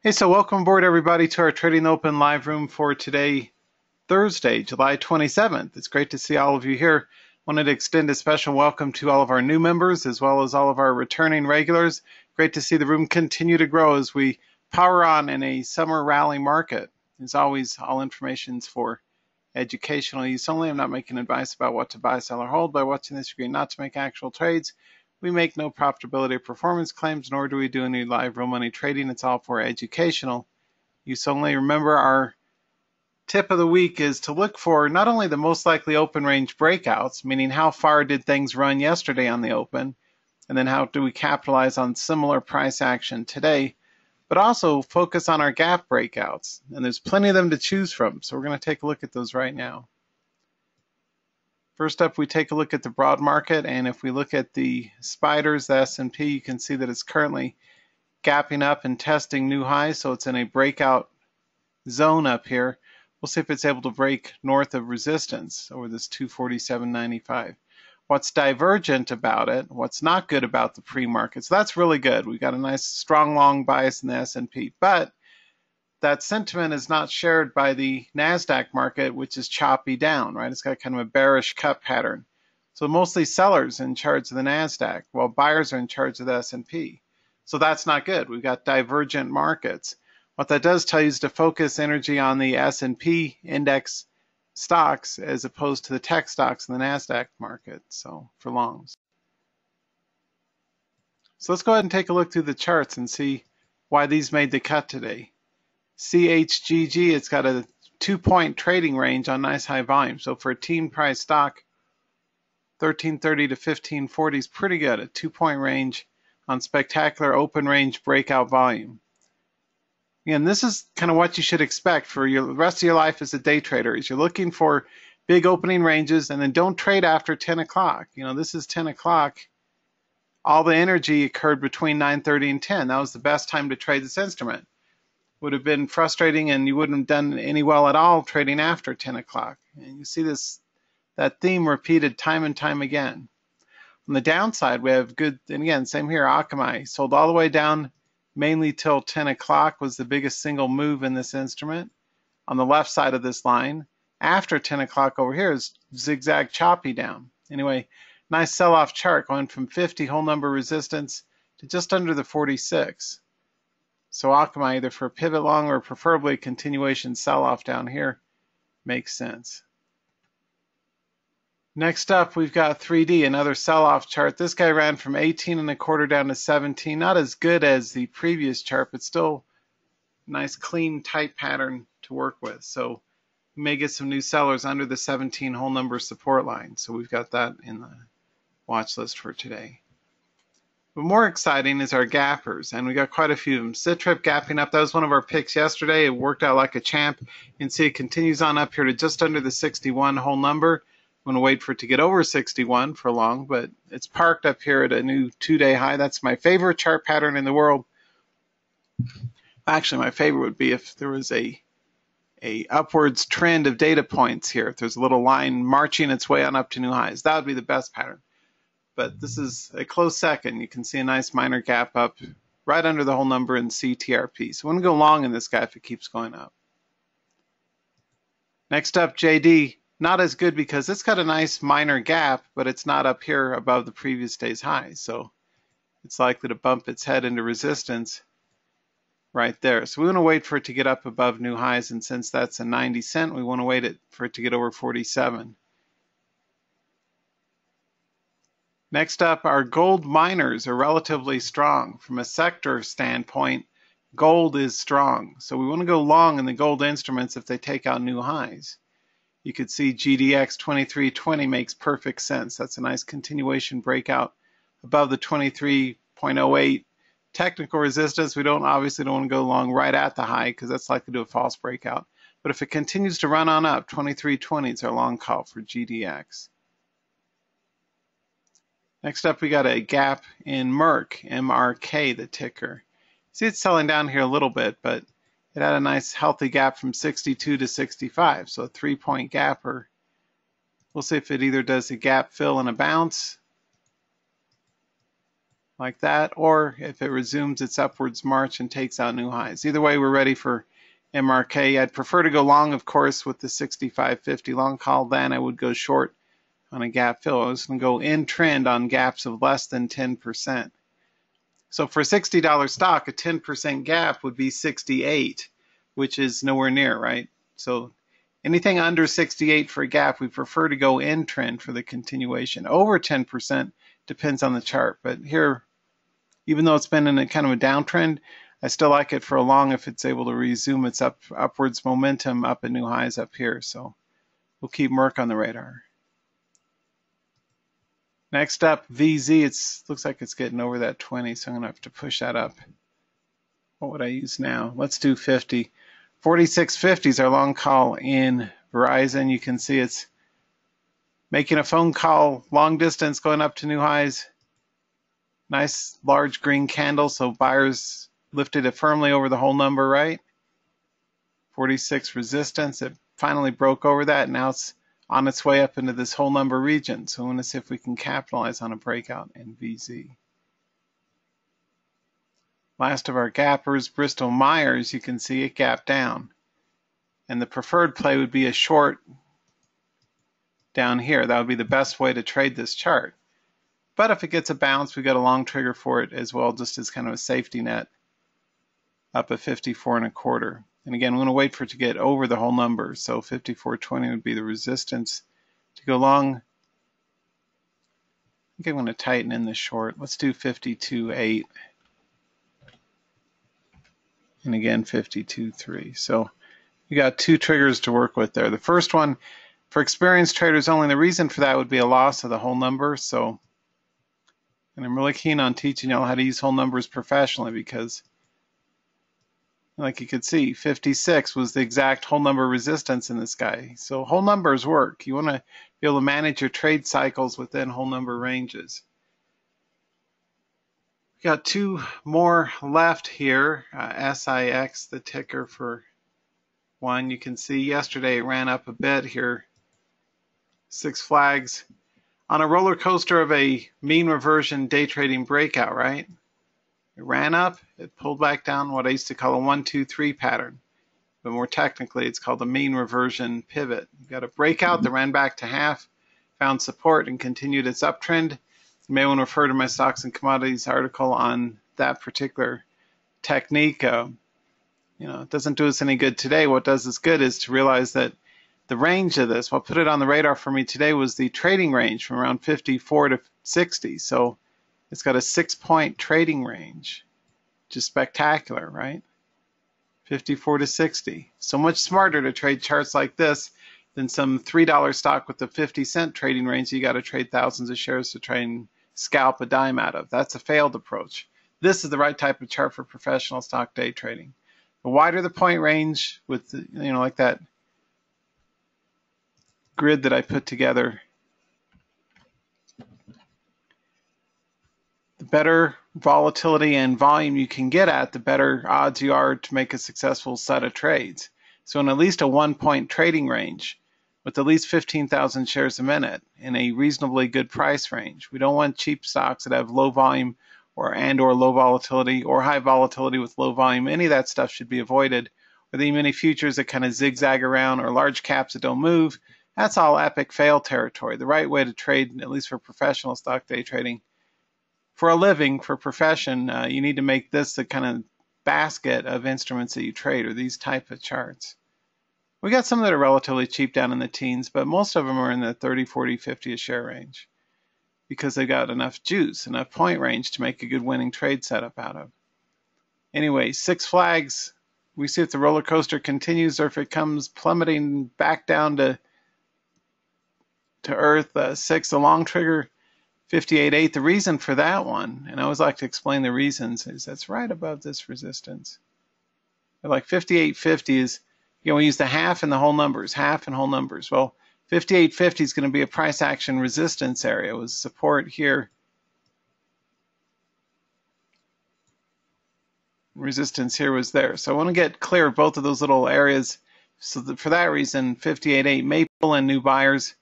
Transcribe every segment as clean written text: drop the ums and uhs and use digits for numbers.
Hey, so welcome aboard everybody to our Trading Open live room for today, Thursday, July 27th. It's great to see all of you here. Wanted to extend a special welcome to all of our new members as well as all of our returning regulars. Great to see the room continue to grow as we power on in a summer rally market. As always, all information is for educational use only. I'm not making advice about what to buy, sell, or hold. By watching this, you agree not to make actual trades. We make no profitability or performance claims, nor do we do any live real money trading. It's all for educational use only. Remember, our tip of the week is to look for not only the most likely open range breakouts, meaning how far did things run yesterday on the open, and then how do we capitalize on similar price action today, but also focus on our gap breakouts. And there's plenty of them to choose from, so we're going to take a look at those right now. First up, we take a look at the broad market, and if we look at the spiders, the S&P, you can see that it's currently gapping up and testing new highs, so it's in a breakout zone up here. We'll see if it's able to break north of resistance over this 247.95. What's divergent about it, what's not good about the pre-market, so that's really good. We've got a nice strong long bias in the S&P, but that sentiment is not shared by the NASDAQ market, which is choppy down, right? It's got kind of a bearish cut pattern. So mostly sellers in charge of the NASDAQ, while buyers are in charge of the S&P. So that's not good. We've got divergent markets. What that does tell you is to focus energy on the S&P index stocks as opposed to the tech stocks in the NASDAQ market, so for longs. So let's go ahead and take a look through the charts and see why these made the cut today. CHGG, it's got a 2-point trading range on nice high volume. So for a team price stock, 1330 to 1540 is pretty good. A 2-point range on spectacular open range breakout volume. Again, this is kind of what you should expect for the rest of your life as a day trader. Is you're looking for big opening ranges, and then don't trade after 10 o'clock. You know, this is 10 o'clock. All the energy occurred between 9:30 and 10. That was the best time to trade this instrument. Would have been frustrating, and you wouldn't have done any well at all trading after 10 o'clock. And you see that theme repeated time and time again. On the downside, we have good, and again, same here, Akamai sold all the way down mainly till 10 o'clock was the biggest single move in this instrument. On the left side of this line, after 10 o'clock over here is zigzag choppy down. Anyway, nice sell-off chart going from 50 whole number resistance to just under the 46. So Akamai, either for a pivot long or preferably a continuation sell-off down here, makes sense. Next up, we've got 3D, another sell-off chart. This guy ran from 18.25 down to 17. Not as good as the previous chart, but still nice, clean, tight pattern to work with. So we may get some new sellers under the 17 whole number support line. So we've got that in the watch list for today. But more exciting is our gappers, and we got quite a few of them. Citrip gapping up. That was one of our picks yesterday. It worked out like a champ. You can see it continues on up here to just under the 61 whole number. I'm going to wait for it to get over 61 for long, but it's parked up here at a new 2-day high. That's my favorite chart pattern in the world. Actually, my favorite would be if there was a upwards trend of data points here. If there's a little line marching its way on up to new highs, that would be the best pattern. But this is a close second. You can see a nice minor gap up right under the whole number in CTRP. So I'm going to go long in this guy if it keeps going up. Next up, JD. Not as good because it's got a nice minor gap, but it's not up here above the previous day's high. So it's likely to bump its head into resistance right there. So we want to wait for it to get up above new highs. And since that's a 90 cent, we want to wait for it to get over 47. Next up, our gold miners are relatively strong. From a sector standpoint, gold is strong. So we want to go long in the gold instruments if they take out new highs. You could see GDX 2320 makes perfect sense. That's a nice continuation breakout above the 23.08 technical resistance. We obviously don't want to go long right at the high because that's likely to do a false breakout. But if it continues to run on up, 2320 is our long call for GDX. Next up, we got a gap in MRK, MRK, the ticker. See, it's selling down here a little bit, but it had a nice healthy gap from 62 to 65, so a 3-point gapper. We'll see if it either does a gap fill and a bounce, like that, or if it resumes its upwards march and takes out new highs. Either way, we're ready for MRK. I'd prefer to go long, of course, with the 65.50 long call. Then I would go short on a gap fill. I was going to go in trend on gaps of less than 10%. So for a $60 stock, a 10% gap would be 68, which is nowhere near, right? So anything under 68 for a gap, we prefer to go in trend for the continuation. Over 10% depends on the chart, but here, even though it's been in a kind of a downtrend, I still like it for a long if it's able to resume its upwards momentum up at new highs up here. So we'll keep MRK on the radar. Next up, VZ. It looks like it's getting over that 20, so I'm going to have to push that up. What would I use now? Let's do 50. 46.50 is our long call in Verizon. You can see it's making a phone call, long distance, going up to new highs. Nice large green candle, so buyers lifted it firmly over the whole number, right? 46 resistance. It finally broke over that. Now it's on its way up into this whole number region. So I want to see if we can capitalize on a breakout in VZ. Last of our gappers, Bristol Myers, you can see it gapped down. And the preferred play would be a short down here. That would be the best way to trade this chart. But if it gets a bounce, we got a long trigger for it as well, just as kind of a safety net up at 54.25. And again, I'm going to wait for it to get over the whole number. So 54.20 would be the resistance to go long. I think I'm going to tighten in the short. Let's do 52.8. And again, 52.3. So we got two triggers to work with there. The first one, for experienced traders only, the reason for that would be a loss of the whole number. And I'm really keen on teaching y'all how to use whole numbers professionally because, like you could see, 56 was the exact whole number resistance in this guy. So whole numbers work. You want to be able to manage your trade cycles within whole number ranges. We got two more left here. SIX, the ticker for one. You can see yesterday it ran up a bit here. Six Flags. On a roller coaster of a mean reversion day trading breakout, right? It ran up, it pulled back down, what I used to call a 1, 2, 3 pattern. But more technically, it's called a mean reversion pivot. You got a breakout that ran back to half, found support, and continued its uptrend. You may want to refer to my Stocks and Commodities article on that particular technique. It doesn't do us any good today. What does us good is to realize that the range of this, what put it on the radar for me today was the trading range from around 54 to 60. So it's got a 6-point trading range, which is spectacular, right? 54 to 60. So much smarter to trade charts like this than some $3 stock with a 50-cent trading range you got to trade thousands of shares to try and scalp a dime out of. That's a failed approach. This is the right type of chart for professional stock day trading. The wider the point range with, like that grid that I put together, the better volatility and volume you can get at, the better odds you are to make a successful set of trades. So in at least a 1-point trading range with at least 15,000 shares a minute in a reasonably good price range. We don't want cheap stocks that have low volume or low volatility or high volatility with low volume. Any of that stuff should be avoided. Or the E-mini futures that kind of zigzag around or large caps that don't move. That's all epic fail territory. The right way to trade, at least for professional stock day trading, for a living, for profession, you need to make this the kind of basket of instruments that you trade, or these type of charts. We got some that are relatively cheap down in the teens, but most of them are in the 30, 40, 50 a share range because they've got enough juice, enough point range to make a good winning trade setup out of. Anyway, Six Flags, we see if the roller coaster continues or if it comes plummeting back down to earth. 6, the long trigger, 58.8. The reason for that one, and I always like to explain the reasons, is that's right above this resistance. But like 58.50 is, we use the half and the whole numbers, half and whole numbers. Well, 58.50 is going to be a price action resistance area with support here. Resistance here was there. So I want to get clear of both of those little areas. So for that reason, 58.8 may pull in new buyers.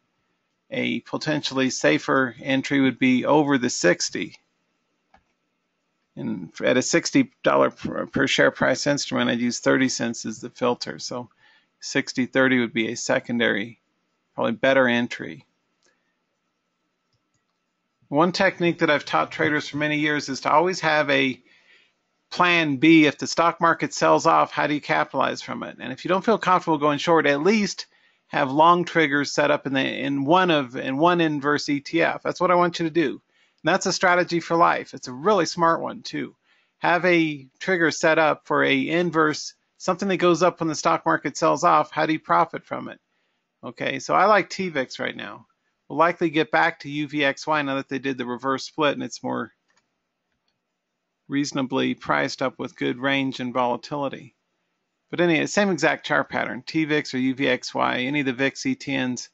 A potentially safer entry would be over the 60. And at a $60 per share price instrument, I'd use 30 cents as the filter. So 60.30 would be a secondary, probably better entry. One technique that I've taught traders for many years is to always have a plan B. If the stock market sells off, how do you capitalize from it? And if you don't feel comfortable going short, at least have long triggers set up in one inverse ETF. That's what I want you to do. And that's a strategy for life. It's a really smart one too. Have a trigger set up for a inverse, something that goes up when the stock market sells off. How do you profit from it? Okay, so I like TVIX right now. We'll likely get back to UVXY now that they did the reverse split and it's more reasonably priced up with good range and volatility. But anyway, same exact chart pattern. TVIX or UVXY, any of the VIX ETNs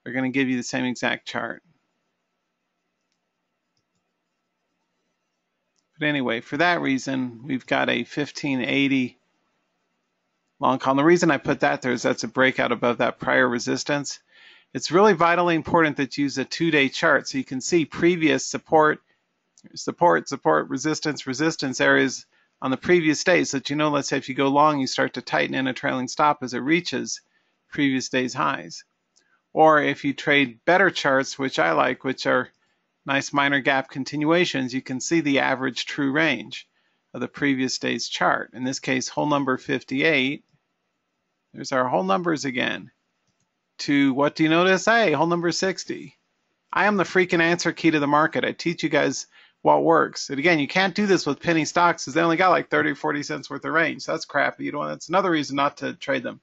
are going to give you the same exact chart. But anyway, for that reason, we've got a 1580 long call. And the reason I put that there is that's a breakout above that prior resistance. It's really vitally important that you use a 2-day chart so you can see previous support, resistance areas on the previous day, so that you know, let's say if you go long, you start to tighten in a trailing stop as it reaches previous day's highs. Or if you trade better charts, which I like, which are nice minor gap continuations, you can see the average true range of the previous day's chart. In this case, hole number 58. There's our whole numbers again. To what do you notice? Hey, hole number 60. I am the freaking answer key to the market. I teach you guys what works. And again, you can't do this with penny stocks because they only got like 30 or 40 cents worth of range. So that's crappy. You don't. That's another reason not to trade them.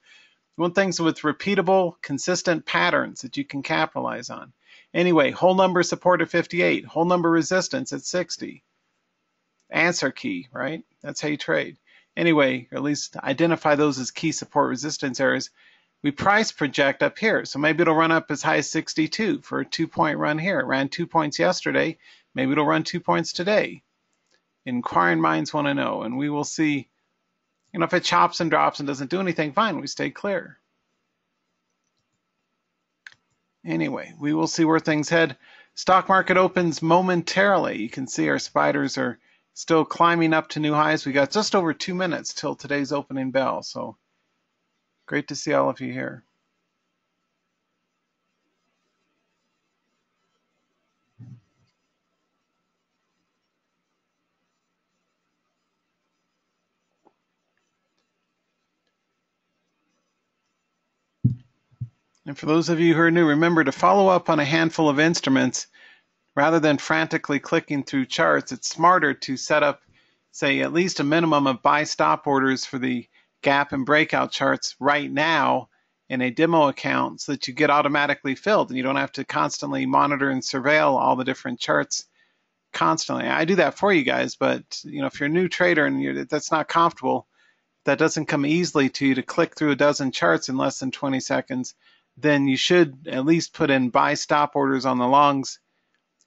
You want things with repeatable, consistent patterns that you can capitalize on. Anyway, whole number support at 58, whole number resistance at 60. Answer key, right? That's how you trade. Anyway, or at least identify those as key support resistance areas. We price project up here, so maybe it'll run up as high as 62 for a 2-point run here. It ran 2 points yesterday, maybe it'll run 2 points today. Inquiring minds want to know, and we will see. You know, if it chops and drops and doesn't do anything, fine, we stay clear. Anyway, we will see where things head. Stock market opens momentarily. You can see our spiders are still climbing up to new highs. We got just over 2 minutes till today's opening bell, so great to see all of you here. And for those of you who are new, remember to follow up on a handful of instruments rather than frantically clicking through charts. It's smarter to set up, say, at least a minimum of buy stop orders for the gap and breakout charts right now in a demo account so that you get automatically filled and you don't have to constantly monitor and surveil all the different charts constantly. I do that for you guys, but you know, if you're a new trader and that's not comfortable, that doesn't come easily to you to click through a dozen charts in less than 20 seconds, then you should at least put in buy stop orders on the longs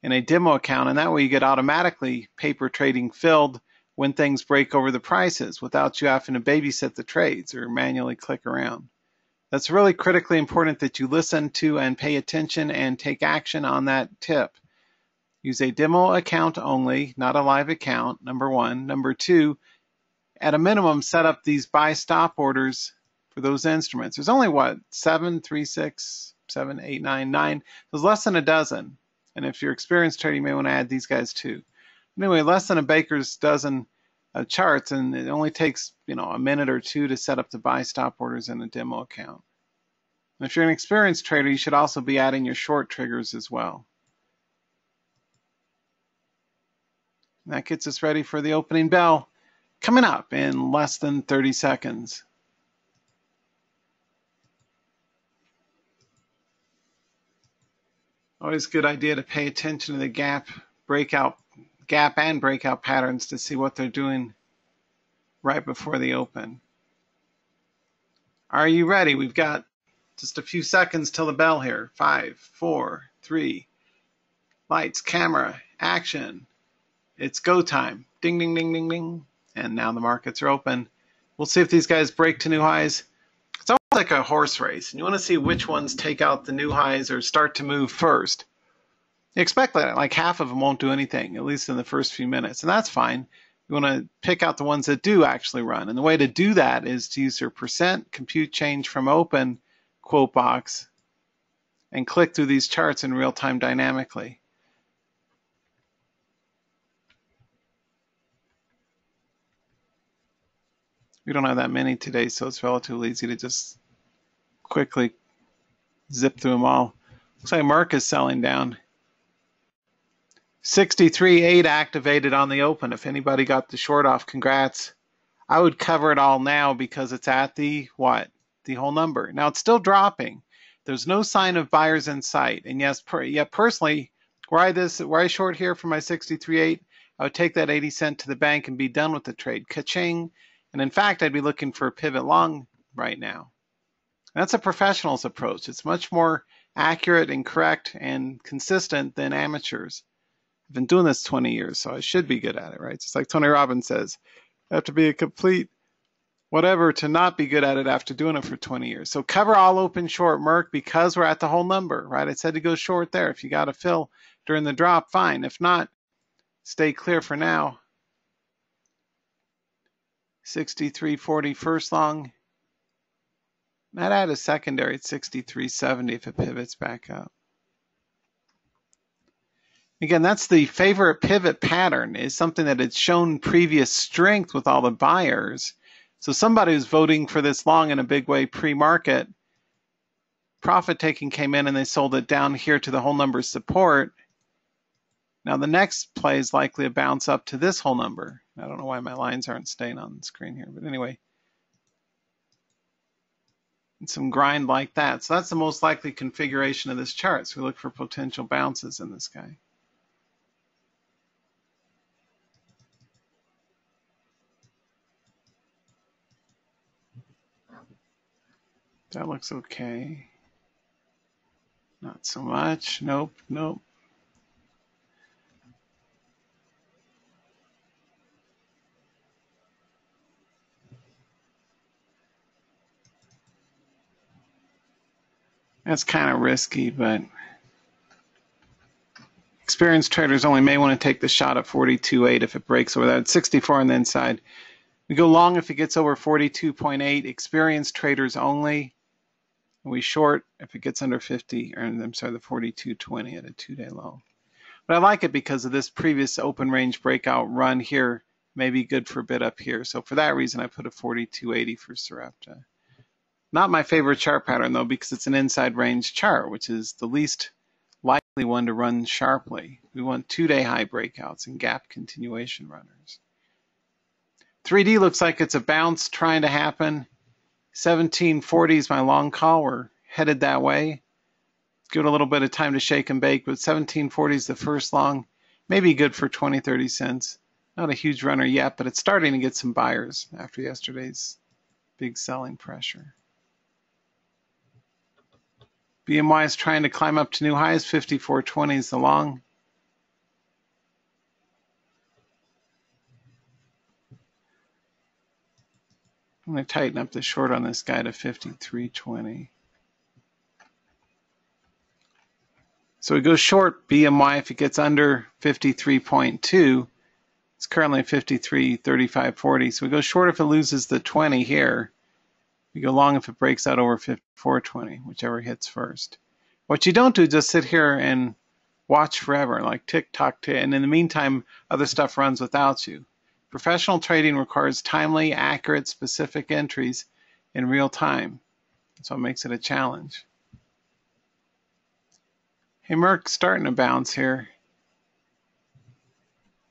in a demo account, and that way you get automatically paper trading filled when things break over the prices without you having to babysit the trades or manually click around. That's really critically important that you listen to and pay attention and take action on that tip. Use a demo account only, not a live account, number one. Number two, at a minimum, set up these buy stop orders for those instruments. There's only what, 7, 3, 6, 7, 8, 9, 9. There's less than a dozen. And if you're experienced trader, you may want to add these guys too. Anyway, less than a baker's dozen of charts, and it only takes, you know, a minute or two to set up the buy stop orders in a demo account. And if you're an experienced trader, you should also be adding your short triggers as well. And that gets us ready for the opening bell coming up in less than 30 seconds. Always a good idea to pay attention to the gap and breakout patterns to see what they're doing right before the open. Are you ready? We've got just a few seconds till the bell here. 5, 4, 3. Lights, camera, action. It's go time. Ding, ding, ding, ding, ding. And now the markets are open. We'll see if these guys break to new highs. It's almost like a horse race, and you want to see which ones take out the new highs or start to move first. You expect that like half of them won't do anything, at least in the first few minutes, and that's fine. You want to pick out the ones that do actually run, and the way to do that is to use your percent compute change from open quote box and click through these charts in real time dynamically. We don't have that many today, so it's relatively easy to just quickly zip through them all. Looks like MRK is selling down. 63.8 activated on the open. If anybody got the short off, congrats. I would cover it all now because it's at the what? The whole number. Now it's still dropping. There's no sign of buyers in sight. And yes, personally, where I short here for my 63.8, I would take that 80 cent to the bank and be done with the trade. Ka-ching. And in fact, I'd be looking for a pivot long right now. That's a professional's approach. It's much more accurate and correct and consistent than amateurs. I've been doing this 20 years, so I should be good at it, right? Just like Tony Robbins says, I have to be a complete whatever to not be good at it after doing it for 20 years. So cover all open short MRK because we're at the whole number, right? I said to go short there. If you got to fill during the drop, fine. If not, stay clear for now. 63.40 first long. Might add a secondary at 63.70 if it pivots back up. Again, that's the favorite pivot pattern, is something that had shown previous strength with all the buyers. So somebody who's voting for this long in a big way pre-market, profit taking came in and they sold it down here to the whole number support. Now the next play is likely a bounce up to this whole number. I don't know why my lines aren't staying on the screen here, but anyway. And some grind like that. So that's the most likely configuration of this chart. So we look for potential bounces in this guy. That looks okay. Not so much. Nope, nope. That's kind of risky, but experienced traders only may want to take the shot at 42.8 if it breaks over that. It's 64 on the inside. We go long if it gets over 42.8. Experienced traders only. We short if it gets under 50, or I'm sorry, the 42.20 at a 2-day low. But I like it because of this previous open range breakout run here. May be good for a bit up here. So for that reason, I put a 42.80 for Sarepta. Not my favorite chart pattern though, because it's an inside range chart, which is the least likely one to run sharply. We want 2-day high breakouts and gap continuation runners. 3D looks like it's a bounce trying to happen. 1740 is my long call. We're headed that way. Give it a little bit of time to shake and bake, but 1740 is the first long. Maybe good for 20, 30 cents. Not a huge runner yet, but it's starting to get some buyers after yesterday's big selling pressure. BMY is trying to climb up to new highs. 54.20 is the long. I'm going to tighten up the short on this guy to 53.20. So we go short BMY if it gets under 53.2. It's currently 53.35.40. So we go short if it loses the 20 here. We go long if it breaks out over 54.20, whichever hits first. What you don't do is just sit here and watch forever, like tick-tock, and in the meantime, other stuff runs without you. Professional trading requires timely, accurate, specific entries in real time. That's what makes it a challenge. Hey, MRK's starting to bounce here.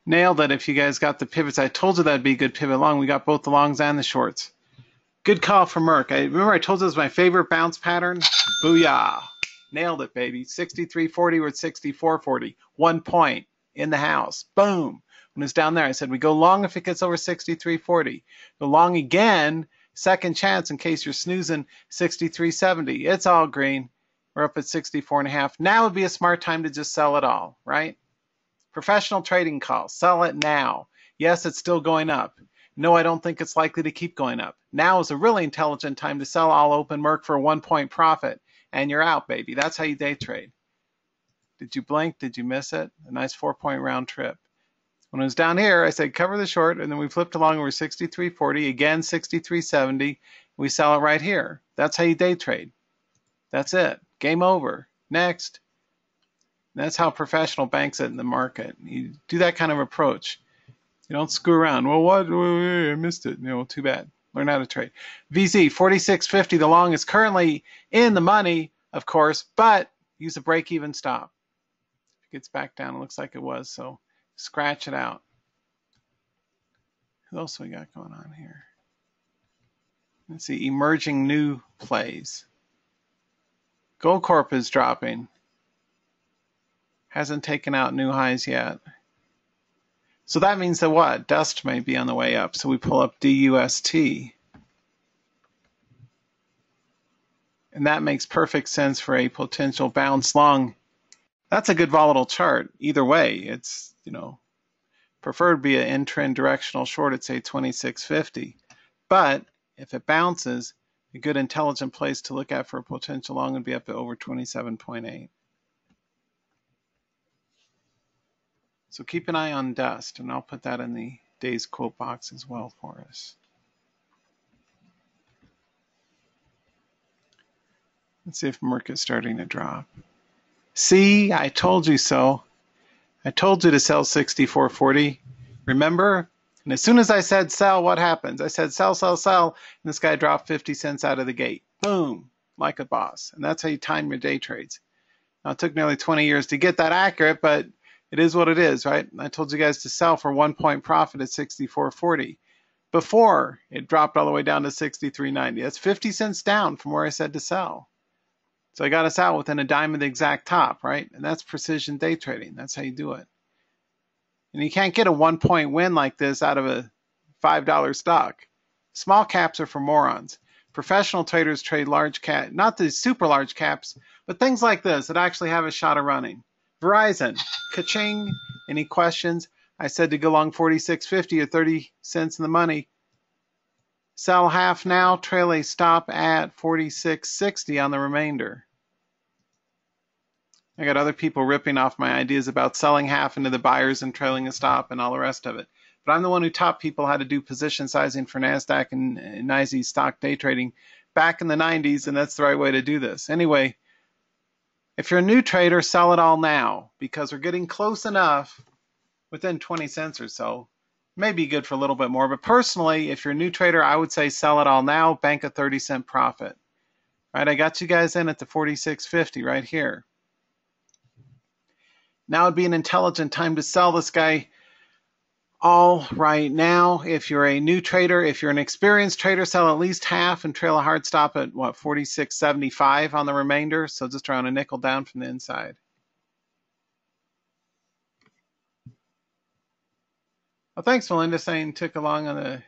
Nailed it if you guys got the pivots. I told you that'd be a good pivot long. We got both the longs and the shorts. Good call for MRK. Remember I told you it was my favorite bounce pattern? Booyah. Nailed it, baby. 63.40, we're at 64.40. 1 point in the house. Boom. When it's down there, I said we go long if it gets over 63.40. Go long again, second chance in case you're snoozing, 63.70. It's all green. We're up at 64.5. Now would be a smart time to just sell it all, right? Professional trading call. Sell it now. Yes, it's still going up. No, I don't think it's likely to keep going up. Now is a really intelligent time to sell all open MRK for a 1 point profit. And you're out, baby. That's how you day trade. Did you blink? Did you miss it? A nice 4-point round trip. When it was down here, I said cover the short, and then we flipped along over 63.40, again 63.70. We sell it right here. That's how you day trade. That's it. Game over. Next. And that's how professional banks it in the market. You do that kind of approach. You don't screw around. Well, what? I missed it. Too bad. Learn how to trade. VZ 46.50. The long is currently in the money, of course, but use a break-even stop. If it gets back down, it looks like it was, so scratch it out. What else we got going on here? Let's see, emerging new plays. Goldcorp is dropping. Hasn't taken out new highs yet. So that means that what? Dust may be on the way up. So we pull up DUST. And that makes perfect sense for a potential bounce long. That's a good volatile chart. Either way, it's, preferred to be an in-trend directional short at, say, 26.50. But if it bounces, a good intelligent place to look at for a potential long would be up to over 27.8. So keep an eye on dust, and I'll put that in the day's quote box as well for us. Let's see if MRK is starting to drop. See, I told you so. I told you to sell 64.40. Remember? And as soon as I said sell, what happens? I said sell, sell, sell, and this guy dropped 50 cents out of the gate. Boom, like a boss. And that's how you time your day trades. Now, it took nearly 20 years to get that accurate, but it is what it is, right? I told you guys to sell for 1 point profit at 64.40 before it dropped all the way down to 63.90. That's 50 cents down from where I said to sell. So I got us out within a dime of the exact top, right? And that's precision day trading. That's how you do it. And you can't get a 1 point win like this out of a $5 stock. Small caps are for morons. Professional traders trade large cap, not the super large caps, but things like this that actually have a shot of running. Verizon, ka-ching. Any questions? I said to go long 46.50 or 30 cents in the money. Sell half now, trail a stop at 46.60 on the remainder. I got other people ripping off my ideas about selling half into the buyers and trailing a stop and all the rest of it. But I'm the one who taught people how to do position sizing for NASDAQ and NYSE stock day trading back in the 90s, and that's the right way to do this. Anyway, if you're a new trader, sell it all now because we're getting close enough within 20 cents or so. May be good for a little bit more, but personally, if you're a new trader, I would say sell it all now, bank a 30-cent profit. Right, I got you guys in at the 46.50 right here. Now would be an intelligent time to sell this guy all right now. If you're a new trader, if you're an experienced trader, sell at least half and trail a hard stop at, what, 46.75 on the remainder, so just around a nickel down from the inside. Well, thanks, Melinda, saying took along on the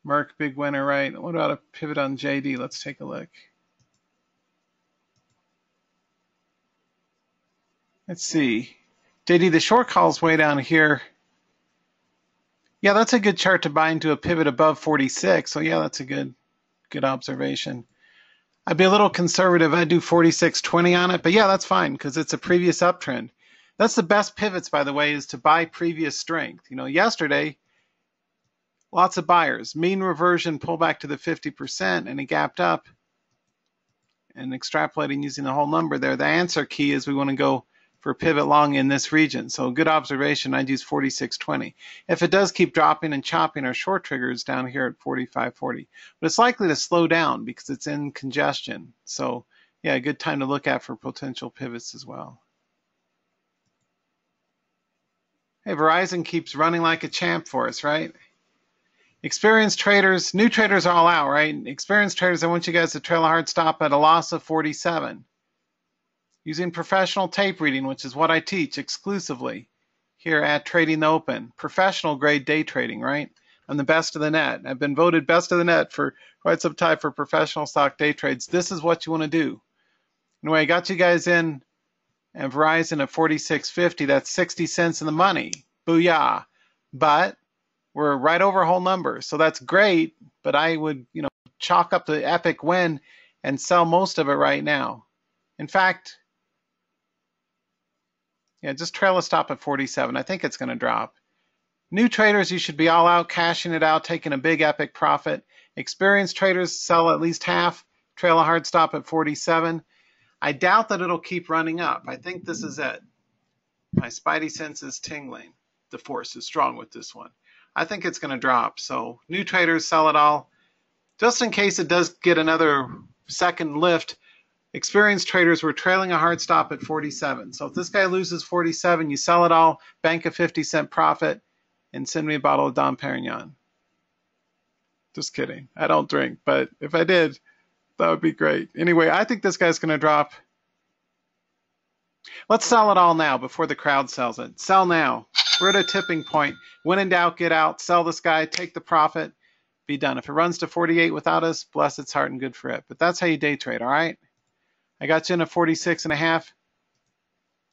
MRK big winner, right? What about a pivot on JD? Let's take a look. Let's see. JD, the short call's way down here. Yeah, that's a good chart to buy into a pivot above 46. So yeah, that's a good observation. I'd be a little conservative. I'd do 46.20 on it, but yeah, that's fine because it's a previous uptrend. That's the best pivots, by the way, is to buy previous strength. You know, yesterday, lots of buyers. Mean reversion pullback to the 50%, and it gapped up. And extrapolating using the whole number there, the answer key is we want to go for a pivot long in this region. So good observation, I'd use 46.20. If it does keep dropping and chopping, our short trigger is down here at 45.40. But it's likely to slow down because it's in congestion. So yeah, a good time to look at for potential pivots as well. Hey, Verizon keeps running like a champ for us, right? Experienced traders, new traders are all out, right? Experienced traders, I want you guys to trail a hard stop at a loss of 47. Using professional tape reading, which is what I teach exclusively here at Trading the Open. Professional grade day trading, right? I'm the best of the net. I've been voted best of the net for quite some time for professional stock day trades. This is what you want to do. Anyway, I got you guys in and Verizon at 46.50. That's 60 cents in the money. Booyah. But we're right over whole number. So that's great, but I would, chalk up the epic win and sell most of it right now. In fact, Yeah, just trail a stop at 47. I think it's going to drop. New traders, you should be all out, cashing it out, taking a big epic profit. Experienced traders sell at least half, trail a hard stop at 47. I doubt that it'll keep running up. I think this is it. My spidey sense is tingling. The force is strong with this one. I think it's going to drop. So new traders sell it all. Just in case it does get another second lift, experienced traders were trailing a hard stop at 47. So if this guy loses 47, you sell it all, bank a 50-cent profit, and send me a bottle of Dom Perignon. Just kidding. I don't drink, but if I did, that would be great. Anyway, I think this guy's going to drop. Let's sell it all now before the crowd sells it. Sell now. We're at a tipping point. When in doubt, get out. Sell this guy. Take the profit. Be done. If it runs to 48 without us, bless its heart and good for it. But that's how you day trade, all right? I got you in a 46.5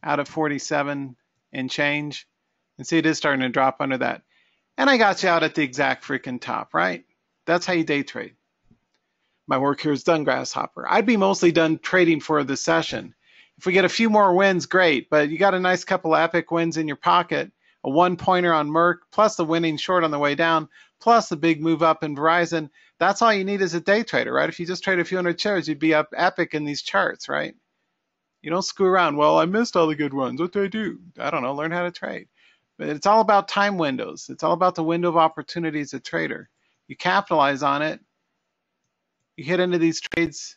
out of 47 and change. And see, it is starting to drop under that. And I got you out at the exact freaking top, right? That's how you day trade. My work here is done, Grasshopper. I'd be mostly done trading for the session. If we get a few more wins, great. But you got a nice couple of epic wins in your pocket. A one-pointer on MRK, plus the winning short on the way down, plus the big move up in Verizon. That's all you need as a day trader, right? If you just trade a few hundred shares, you'd be up epic in these charts, right? You don't screw around. Well, I missed all the good ones. What do I do? I don't know. Learn how to trade. But it's all about time windows. It's all about the window of opportunity as a trader. You capitalize on it. You hit into these trades.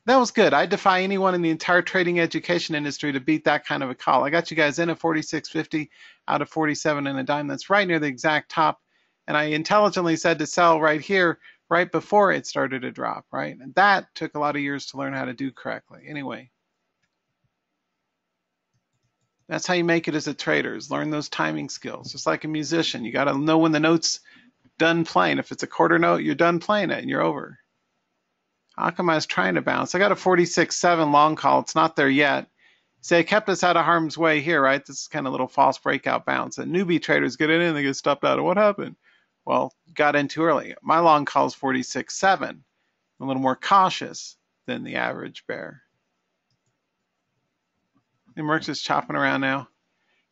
That was good. I defy anyone in the entire trading education industry to beat that kind of a call. I got you guys in at 46.50 out of 47 and a dime. That's right near the exact top. And I intelligently said to sell right here, right before it started to drop, right? And that took a lot of years to learn how to do correctly. Anyway, that's how you make it as a trader, is learn those timing skills. Just like a musician, you got to know when the note's done playing. If it's a quarter note, you're done playing it and you're over. Akamai is trying to bounce. I got a 46.7 long call. It's not there yet. Say, it kept us out of harm's way here, right? This is kind of a little false breakout bounce. And newbie traders get in and they get stopped out. What happened? Well, got in too early. My long call is 46.7. I'm a little more cautious than the average bear. The MRK is chopping around now.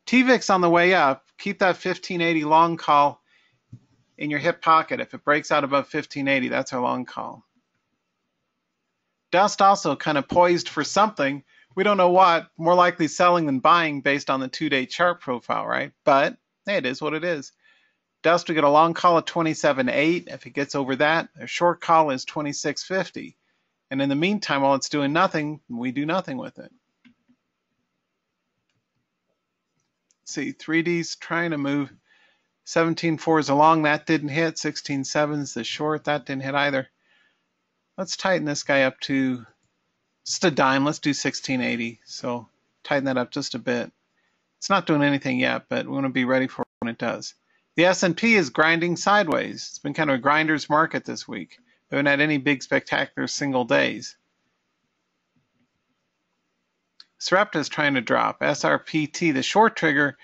TVIX on the way up. Keep that 1580 long call in your hip pocket. If it breaks out above 1580, that's our long call. Dust also kind of poised for something. We don't know what. More likely selling than buying based on the 2-day chart profile, right? But hey, it is what it is. Dust will get a long call at 27.8. If it gets over that, a short call is 26.50. And in the meantime, while it's doing nothing, we do nothing with it. Let's see, 3D's trying to move. 17.4 is along. That didn't hit. 16.7 is the short. That didn't hit either. Let's tighten this guy up to just a dime. Let's do 1680. So tighten that up just a bit. It's not doing anything yet, but we want to be ready for it when it does. The S&P is grinding sideways. It's been kind of a grinder's market this week. We haven't had any big spectacular single days. Sarepta is trying to drop. SRPT, the short trigger,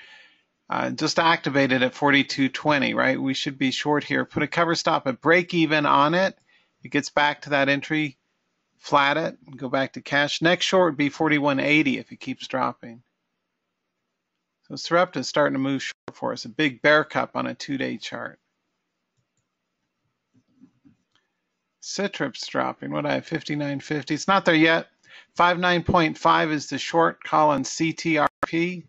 just activated at 42.20, right? We should be short here. Put a cover stop at break even on it. It gets back to that entry, flat it, and go back to cash. Next short would be 41.80 if it keeps dropping. So Sarepta is starting to move short for us. A big bear cup on a 2-day chart. Citrip's dropping. What do I have? 59.50. It's not there yet. 59.5 is the short call on CTRP.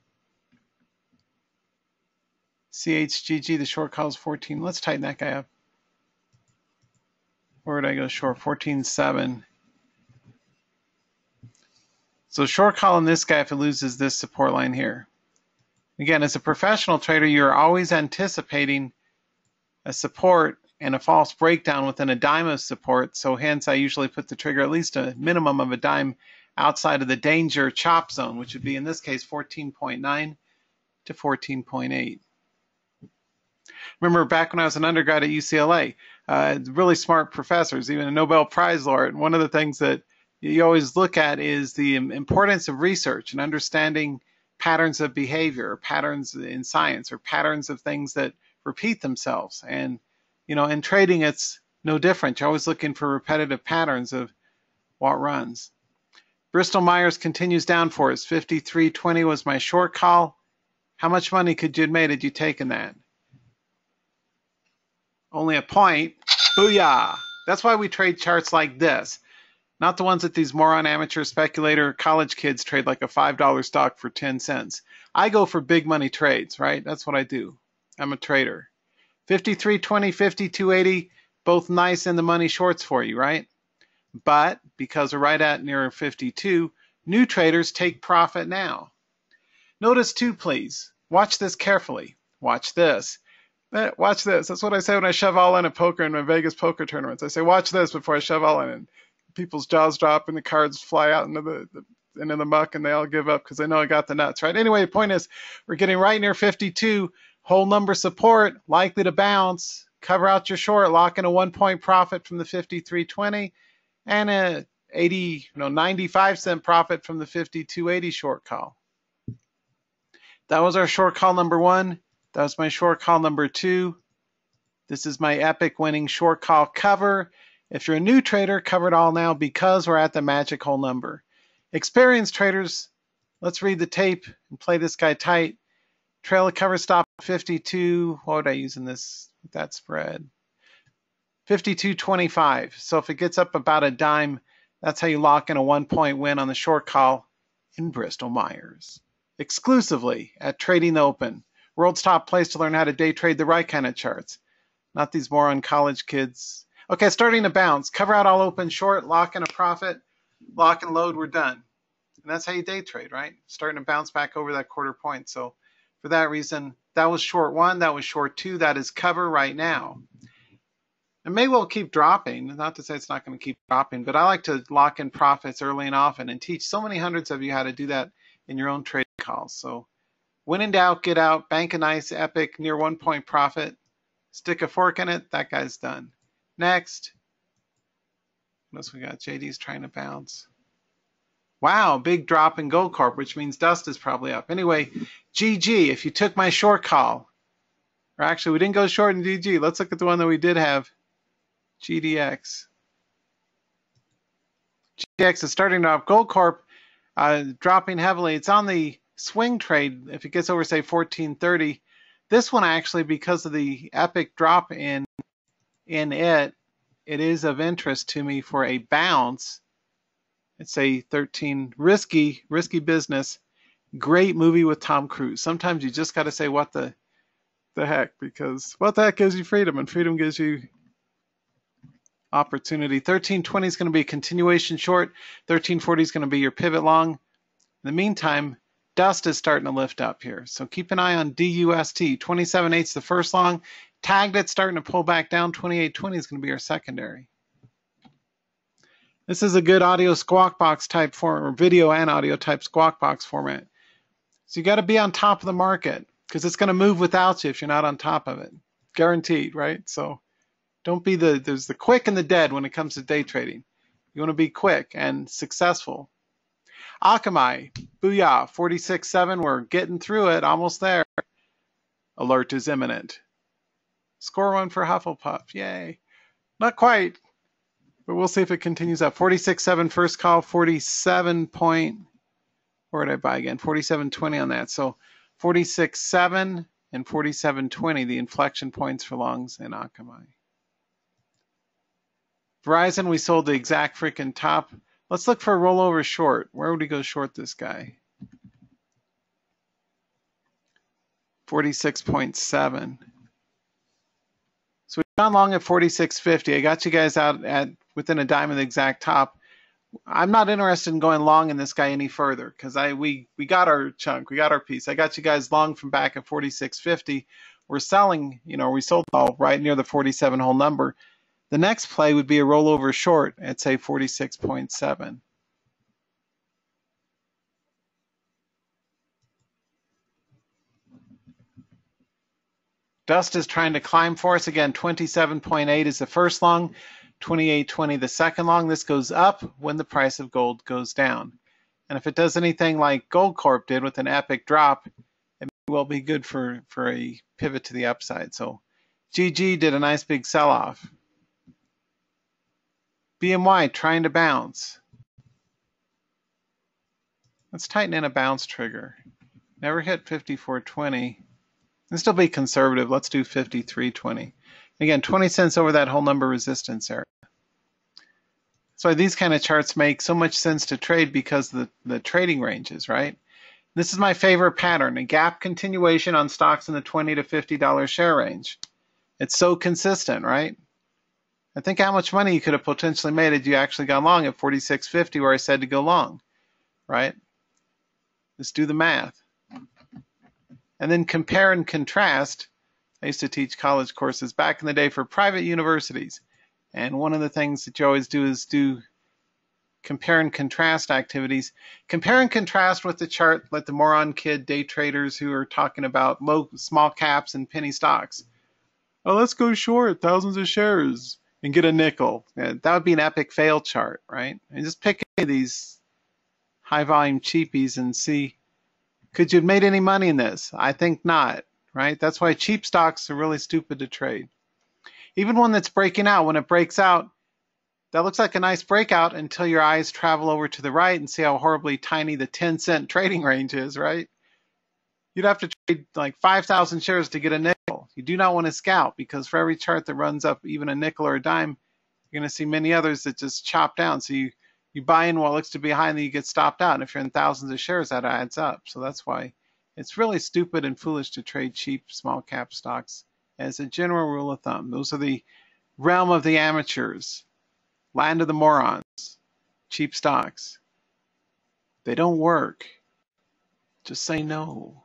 CHGG, the short call is 14. Let's tighten that guy up. Where would I go short? 14.7. So short call on this guy if it loses this support line here. Again, as a professional trader, you're always anticipating a support and a false breakdown within a dime of support. So hence, I usually put the trigger at least a minimum of a dime outside of the danger chop zone, which would be in this case 14.9 to 14.8. Remember back when I was an undergrad at UCLA, really smart professors, even a Nobel Prize laureate. One of the things that you always look at is the importance of research and understanding patterns of behavior, or patterns in science, or patterns of things that repeat themselves. And you know, in trading, it's no different. You're always looking for repetitive patterns of what runs. Bristol Myers continues down for us. 53.20 was my short call. How much money could you have made had you taken that? Only a point. Booyah! That's why we trade charts like this. Not the ones that these moron amateur speculator college kids trade like a $5 stock for 10 cents. I go for big money trades, right? That's what I do. I'm a trader. 53.20, 52.80, both nice in the money shorts for you, right? But because we're right at near 52, new traders take profit now. Notice too, please. Watch this carefully. Watch this. Watch this. That's what I say when I shove all in at poker in my Vegas poker tournaments. I say, watch this before I shove all in. And people's jaws drop and the cards fly out into the muck and they all give up because they know I got the nuts, right? Anyway, the point is we're getting right near 52. Whole number support, likely to bounce. Cover out your short, lock in a 1 point profit from the 53.20 and a 95-cent profit from the 52.80 short call. That was our short call number 1. That was my short call number 2. This is my epic winning short call cover. If you're a new trader, cover it all now because we're at the magic whole number. Experienced traders, let's read the tape and play this guy tight. Trail of cover stop 52. What would I use in this with that spread? 52.25. So if it gets up about a dime, that's how you lock in a 1 point win on the short call in Bristol Myers. Exclusively at Trading the Open. World's top place to learn how to day trade the right kind of charts. Not these moron college kids. Okay, starting to bounce. Cover out all open short, lock in a profit, lock and load, we're done. And that's how you day trade, right? Starting to bounce back over that quarter point. So for that reason, that was short 1, that was short 2, that is cover right now. It may well keep dropping, not to say it's not going to keep dropping, but I like to lock in profits early and often and teach so many hundreds of you how to do that in your own trading calls. So when in doubt, get out, bank a nice epic near 1 point profit, stick a fork in it, that guy's done. Next. What else we got? JD's trying to bounce. Wow, big drop in Gold Corp, which means dust is probably up. Anyway, GG, if you took my short call, or actually we didn't go short in GG. Let's look at the one that we did have, GDX. GDX is starting to drop. Gold Corp dropping heavily. It's on the swing trade. If it gets over, say, 1430, this one actually, because of the epic drop in it is of interest to me for a bounce. It's a 13 risky business. Great movie with Tom Cruise. Sometimes you just got to say what the heck, because what the heck gives you freedom, and freedom gives you opportunity. 1320 is going to be a continuation short. 1340 is going to be your pivot long. In the meantime, dust is starting to lift up here. So keep an eye on DUST. 27.8 the first long. Tagged it, starting to pull back down. 28.20 is going to be our secondary. This is a good audio squawk box type form, or video and audio type squawk box format. So you got to be on top of the market because it's going to move without you if you're not on top of it. Guaranteed, right? So don't be there's the quick and the dead when it comes to day trading. You want to be quick and successful. Akamai, booyah, 46.7. We're getting through it, almost there. Alert is imminent. Score 1 for Hufflepuff, yay. Not quite, but we'll see if it continues up. 46.7 first call, 47 point, where did I buy again? 47.20 on that. So 46.7 and 47.20, the inflection points for longs in Akamai. Verizon, we sold the exact freaking top. Let's look for a rollover short. Where would we go short this guy? 46.7. So we've gone long at 46.50. I got you guys out at within a dime of the exact top. I'm not interested in going long in this guy any further because we got our chunk, we got our piece. I got you guys long from back at 46.50. We're selling, we sold all right near the 47 whole number. The next play would be a rollover short at say 46.7. Dust is trying to climb for us. Again, 27.8 is the first long, 28.20 the second long. This goes up when the price of gold goes down. And if it does anything like Gold Corp did with an epic drop, it may well be good for a pivot to the upside. So GG did a nice big sell-off. BMY trying to bounce. Let's tighten in a bounce trigger. Never hit 54.20. And still be conservative. Let's do 53.20. Again, 20 cents over that whole number resistance area. That's why these kind of charts make so much sense to trade, because of the trading ranges, right? This is my favorite pattern, a gap continuation on stocks in the $20 to $50 share range. It's so consistent, right? I think how much money you could have potentially made had you actually gone long at 46.50 where I said to go long, right? Just do the math. And then compare and contrast. I used to teach college courses back in the day for private universities. And one of the things that you always do is do compare and contrast activities. Compare and contrast with the chart like the moron kid day traders who are talking about small caps and penny stocks. Oh, let's go short thousands of shares and get a nickel. Yeah, that would be an epic fail chart, right? And just pick any of these high volume cheapies and see, could you have made any money in this? I think not, right? That's why cheap stocks are really stupid to trade. Even one that's breaking out, when it breaks out, that looks like a nice breakout until your eyes travel over to the right and see how horribly tiny the 10-cent trading range is, right? You'd have to trade like 5,000 shares to get a nickel. You do not want to scalp, because for every chart that runs up even a nickel or a dime, you're going to see many others that just chop down. So you buy in what looks to be high and then you get stopped out. And if you're in thousands of shares, that adds up. So that's why it's really stupid and foolish to trade cheap small cap stocks as a general rule of thumb. Those are the realm of the amateurs, land of the morons, cheap stocks. They don't work. Just say no.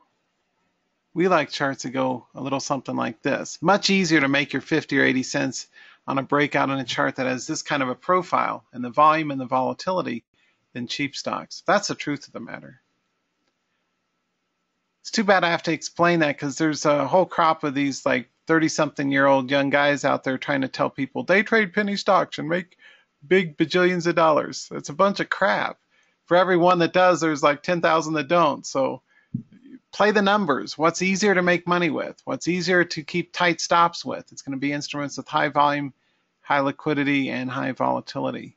We like charts that go a little something like this. Much easier to make your 50 or 80 cents on a breakout on a chart that has this kind of a profile and the volume and the volatility than cheap stocks. That's the truth of the matter. It's too bad I have to explain that, because there's a whole crop of these like 30-something-year-old young guys out there trying to tell people they trade penny stocks and make big bajillions of dollars. It's a bunch of crap. For every one that does, there's like 10,000 that don't. So play the numbers. What's easier to make money with? What's easier to keep tight stops with? It's going to be instruments with high volume, high liquidity, and high volatility.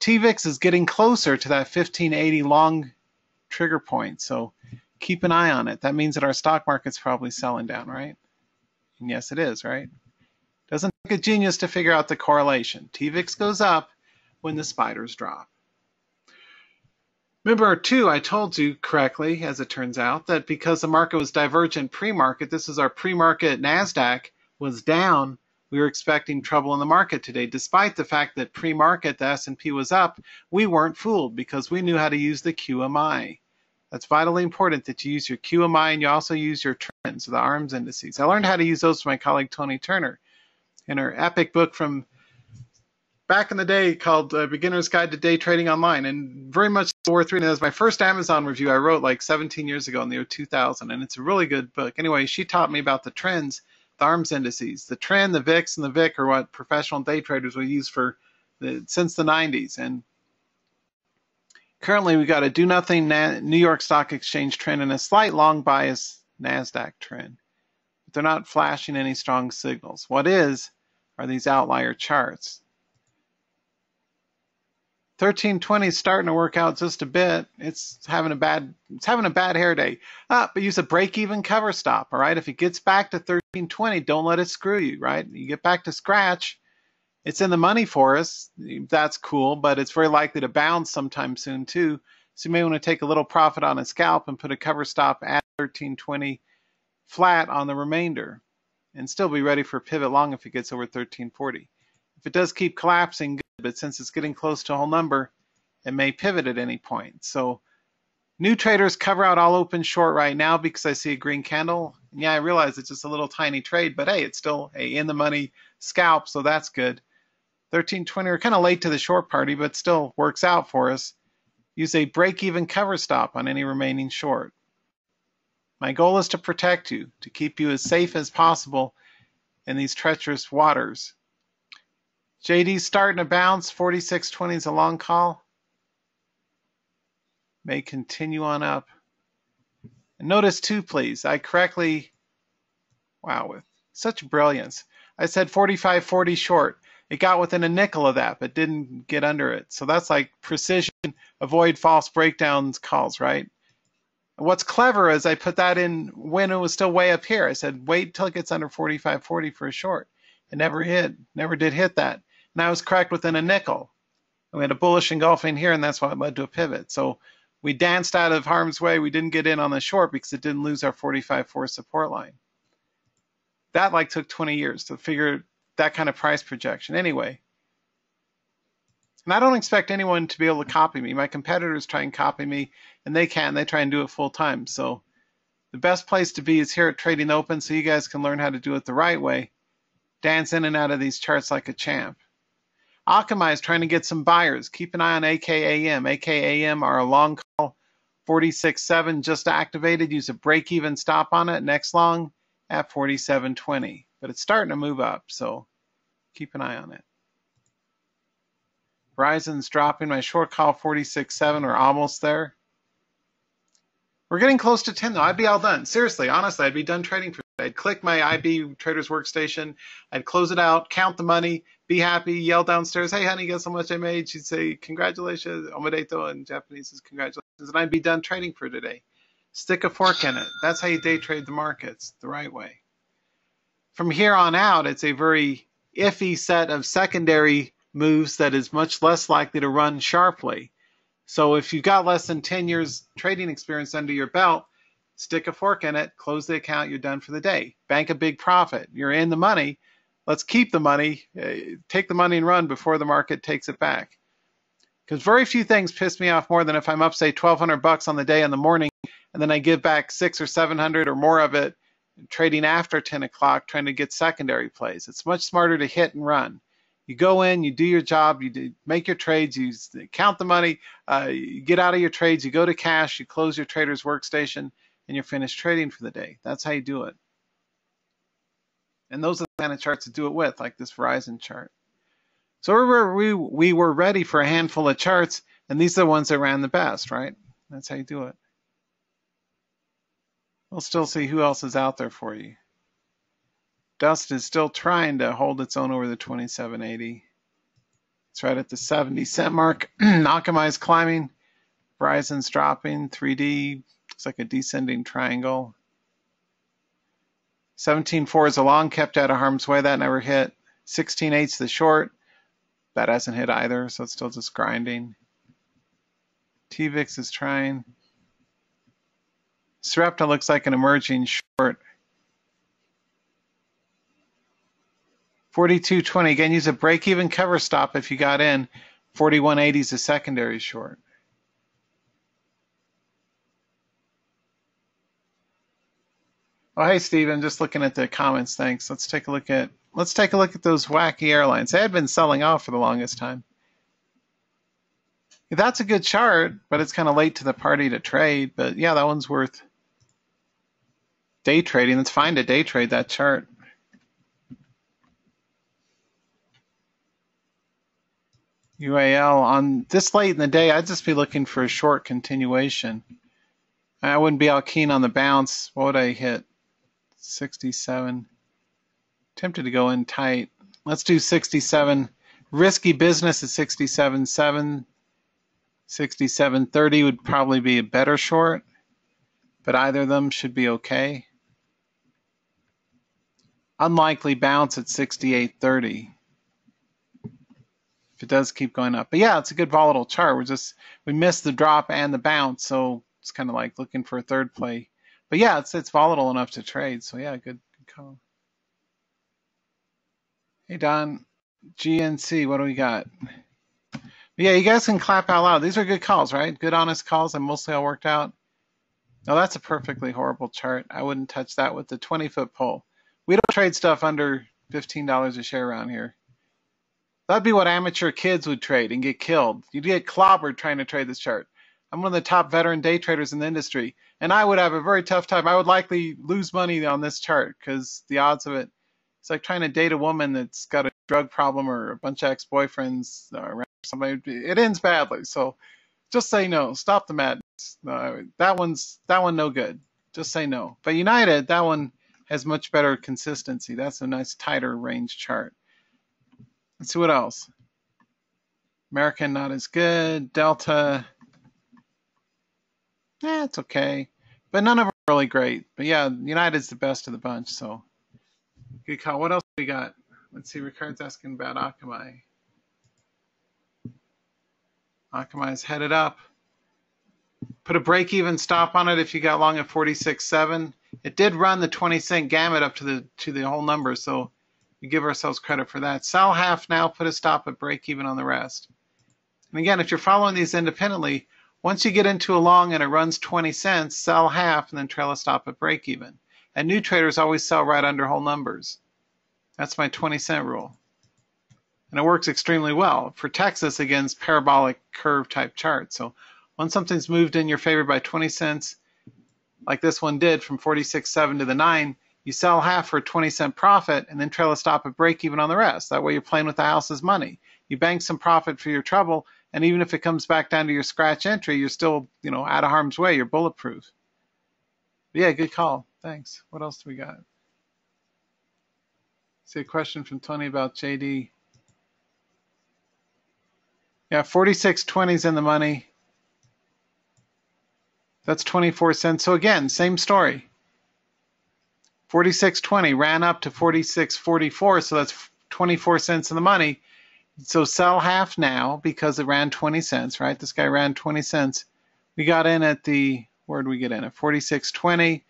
TVIX is getting closer to that 1580 long trigger point, so keep an eye on it. That means that our stock market's probably selling down, right? And yes, it is, right? Doesn't take a genius to figure out the correlation. TVIX goes up when the spiders drop. Remember, too, I told you correctly, as it turns out, that because the market was divergent pre-market, this is our pre-market NASDAQ, was down, we were expecting trouble in the market today. Despite the fact that pre-market the S&P was up, we weren't fooled because we knew how to use the QMI. That's vitally important that you use your QMI and you also use your trends, the ARMS indices. I learned how to use those from my colleague Tony Turner in her epic book from back in the day called Beginner's Guide to Day Trading Online, and very much worth reading. That was my first Amazon review I wrote like 17 years ago in the year 2000, and it's a really good book. Anyway, she taught me about the trends, the ARMS indices. The trend, the VIX, and the VIC are what professional day traders will use since the 90s. And currently we got a do-nothing New York Stock Exchange trend and a slight long bias NASDAQ trend. But they're not flashing any strong signals. What are these outlier charts. 1320 is starting to work out just a bit. It's having a bad hair day. But use a break-even cover stop, all right? If it gets back to 1320, don't let it screw you, right? You get back to scratch, it's in the money for us. That's cool, but it's very likely to bounce sometime soon too. So you may want to take a little profit on a scalp and put a cover stop at 1320 flat on the remainder and still be ready for a pivot long if it gets over 1340. If it does keep collapsing, good, but since it's getting close to a whole number, it may pivot at any point. So new traders cover out all open short right now because I see a green candle. And yeah, I realize it's just a little tiny trade, but hey, it's still a in the money scalp, so that's good. 1320, we're kind of late to the short party, but still works out for us. Use a break-even cover stop on any remaining short. My goal is to protect you, to keep you as safe as possible in these treacherous waters. JD's starting to bounce. 4620 is a long call. May continue on up. And notice too, please, I correctly, wow, with such brilliance, I said 45.40 short. It got within a nickel of that, but didn't get under it. So that's like precision avoid false breakdowns calls, right? What's clever is I put that in when it was still way up here. I said, wait till it gets under 45.40 for a short. It never did hit that. And I was correct within a nickel. We had a bullish engulfing here, and that's what led to a pivot. So we danced out of harm's way. We didn't get in on the short because it didn't lose our 45.4 support line. That like took 20 years to figure that kind of price projection. Anyway, and I don't expect anyone to be able to copy me. My competitors try and copy me, and they can't. They try and do it full time. So the best place to be is here at Trading Open, so you guys can learn how to do it the right way. Dance in and out of these charts like a champ. Akamai is trying to get some buyers. Keep an eye on AKAM. AKAM are a long call. 46.7 just activated. Use a break-even stop on it. Next long at 47.20. But it's starting to move up, so keep an eye on it. Verizon's dropping. My short call 46.7. We're almost there. We're getting close to 10 though. I'd be all done. Seriously, honestly, I'd be done trading for today. I'd click my IB Traders Workstation. I'd close it out, count the money, be happy, yell downstairs, hey honey, guess how much I made? She'd say, congratulations, omedeto, in Japanese is congratulations. And I'd be done trading for today. Stick a fork in it. That's how you day trade the markets, the right way. From here on out, it's a very iffy set of secondary moves that is much less likely to run sharply. So if you've got less than 10 years trading experience under your belt, stick a fork in it, close the account, you're done for the day. Bank a big profit. You're in the money. Let's keep the money. Take the money and run before the market takes it back. Because very few things piss me off more than if I'm up, say, $1,200 on the day in the morning, and then I give back 600 or 700 or more of it trading after 10 o'clock trying to get secondary plays. It's much smarter to hit and run. You go in, you do your job, make your trades, you count the money, you get out of your trades, you go to cash, you close your trader's workstation, and you're finished trading for the day. That's how you do it. And those are the kind of charts to do it with, like this Verizon chart. So we were ready for a handful of charts, and these are the ones that ran the best, right? That's how you do it. We'll still see who else is out there for you. Dust is still trying to hold its own over the 27.80. It's right at the 70-cent mark. Akamai is climbing. Verizon's dropping. 3D looks like a descending triangle. 17.4 is a long, kept out of harm's way. That never hit. 16.8 is the short. That hasn't hit either, so it's still just grinding. TVIX is trying. Sarepta looks like an emerging short. 42.20, again, use a break-even cover stop if you got in. 41.80 is a secondary short. Oh, hey, Steve, I'm just looking at the comments. Thanks. Let's take a look at those wacky airlines. They had been selling off for the longest time. Yeah, that's a good chart, but it's kind of late to the party to trade. But yeah, that one's worth day trading. It's fine to day trade that chart. UAL, on this late in the day, I'd just be looking for a short continuation. I wouldn't be all keen on the bounce. What would I hit? 67. Tempted to go in tight. Let's do 67. Risky business at 67.7. 67.30 would probably be a better short, but either of them should be okay. Unlikely bounce at 68.30. If it does keep going up. But yeah, it's a good volatile chart. We missed the drop and the bounce, so it's kind of like looking for a third play. But yeah, it's volatile enough to trade. So yeah, good call. Hey Don, GNC, what do we got? But yeah, you guys can clap out loud. These are good calls, right? Good honest calls and mostly all worked out. No, that's a perfectly horrible chart. I wouldn't touch that with the 20-foot pole. We don't trade stuff under $15 a share around here. That'd be what amateur kids would trade and get killed. You'd get clobbered trying to trade this chart. I'm one of the top veteran day traders in the industry, and I would have a very tough time. I would likely lose money on this chart because the odds of it, it's like trying to date a woman that's got a drug problem or a bunch of ex-boyfriends around somebody. It ends badly. So just say no. Stop the madness. That one no good. Just say no. But United, that one has much better consistency. That's a nice tighter range chart. Let's see what else. American, not as good. Delta, It's okay. But none of them are really great. But yeah, United's the best of the bunch, so good call. What else we got? Let's see, Ricard's asking about Akamai. Akamai is headed up. Put a break-even stop on it if you got long at 46.7. It did run the 20-cent gamut up to the whole number, so we give ourselves credit for that. Sell half now, put a stop at break-even on the rest. And again, if you're following these independently, once you get into a long and it runs 20 cents, sell half and then trail a stop at break-even. And new traders always sell right under whole numbers. That's my 20-cent rule. And it works extremely well. Protects us against parabolic curve type charts. So when something's moved in your favor by 20 cents, like this one did from 46.7 to the 9, you sell half for a 20-cent profit and then trail a stop at break even on the rest. That way you're playing with the house's money. You bank some profit for your trouble, and even if it comes back down to your scratch entry, you're still, out of harm's way. You're bulletproof. But yeah, good call. Thanks. What else do we got? See a question from Tony about JD. Yeah, 46.20 is in the money. That's 24 cents. So again, same story. 46.20 ran up to 46.44, so that's 24 cents in the money. So sell half now because it ran 20 cents, right? This guy ran 20 cents. We got in at where did we get in? At 46.20.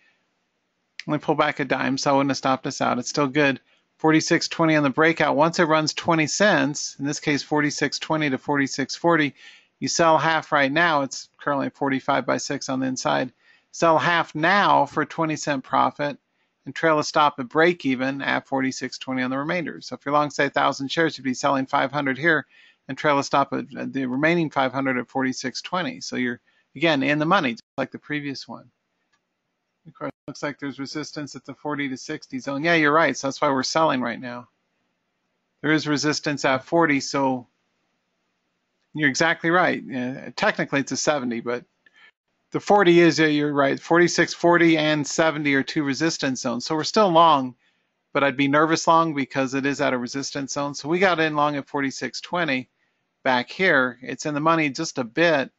Let me pull back a dime, so I wouldn't have stopped us out. It's still good. 46.20 on the breakout. Once it runs 20 cents, in this case 46.20 to 46.40, you sell half right now. It's currently 45 by 6 on the inside. Sell half now for a 20-cent profit and trail a stop at break even at 46.20 on the remainder. So if you're long, say 1,000 shares, you'd be selling 500 here and trail a stop at the remaining 500 at 46.20. So you're, again, in the money, just like the previous one. Of course, it looks like there's resistance at the 40 to 60 zone. Yeah, you're right. So that's why we're selling right now. There is resistance at 40, so you're exactly right. Technically, it's a 70, but the 40 is, you're right. 46, 40, and 70 are two resistance zones. So we're still long, but I'd be nervous long because it is at a resistance zone. So we got in long at 46.20 back here. It's in the money just a bit.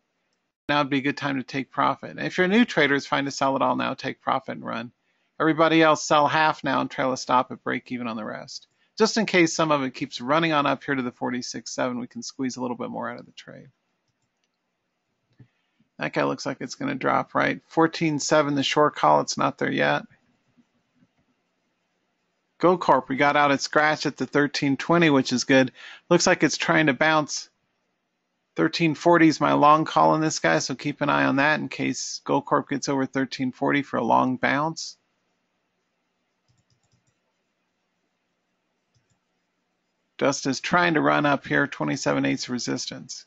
Now would be a good time to take profit. And if you're a new trader, it's fine to sell it all now, take profit and run. Everybody else sell half now and trail a stop at break even on the rest. Just in case some of it keeps running on up here to the 46.7, we can squeeze a little bit more out of the trade. That guy looks like it's going to drop, right? 14.7, the short call, it's not there yet. GoCorp, we got out at scratch at the 13.20, which is good. Looks like it's trying to bounce. 13.40 is my long call on this guy, so keep an eye on that in case GoCorp gets over 13.40 for a long bounce. Just is trying to run up here, 27/8 resistance.